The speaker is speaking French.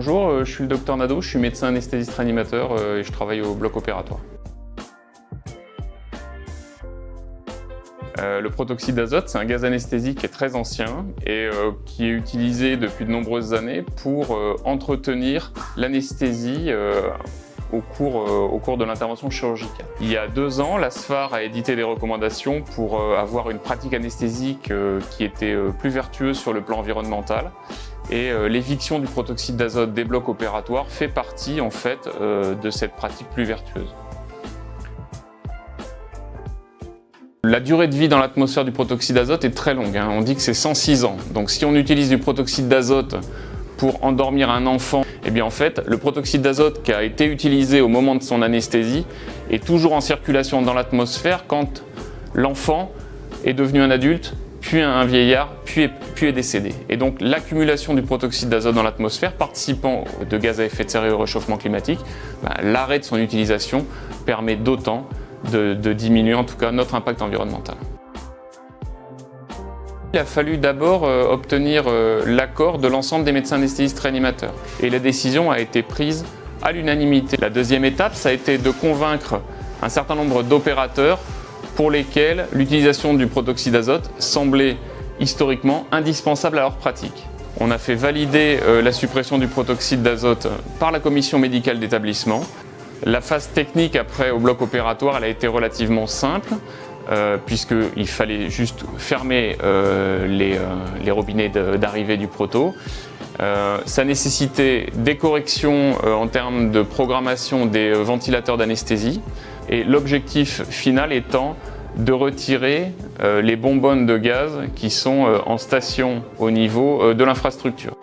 Bonjour, je suis le docteur Nadeau, je suis médecin anesthésiste réanimateur et je travaille au bloc opératoire. Le protoxyde d'azote, c'est un gaz anesthésique qui est très ancien et qui est utilisé depuis de nombreuses années pour entretenir l'anesthésie au cours de l'intervention chirurgicale. Il y a 2 ans, la SFAR a édité des recommandations pour avoir une pratique anesthésique qui était plus vertueuse sur le plan environnemental. Et l'éviction du protoxyde d'azote des blocs opératoires fait partie en fait de cette pratique plus vertueuse. La durée de vie dans l'atmosphère du protoxyde d'azote est très longue, on dit que c'est 106 ans. Donc si on utilise du protoxyde d'azote pour endormir un enfant, eh bien en fait, le protoxyde d'azote qui a été utilisé au moment de son anesthésie est toujours en circulation dans l'atmosphère quand l'enfant est devenu un adulte, puis un vieillard, puis est décédé. Et donc l'accumulation du protoxyde d'azote dans l'atmosphère, participant de gaz à effet de serre et au réchauffement climatique, l'arrêt de son utilisation permet d'autant de diminuer en tout cas notre impact environnemental. Il a fallu d'abord obtenir l'accord de l'ensemble des médecins anesthésistes réanimateurs. Et la décision a été prise à l'unanimité. La deuxième étape, ça a été de convaincre un certain nombre d'opérateurs pour lesquels l'utilisation du protoxyde d'azote semblait historiquement indispensable à leur pratique. On a fait valider la suppression du protoxyde d'azote par la commission médicale d'établissement. La phase technique après au bloc opératoire, elle a été relativement simple puisqu'il fallait juste fermer les robinets d'arrivée du proto. Ça nécessitait des corrections en termes de programmation des ventilateurs d'anesthésie et l'objectif final étant de retirer les bonbonnes de gaz qui sont en station au niveau de l'infrastructure.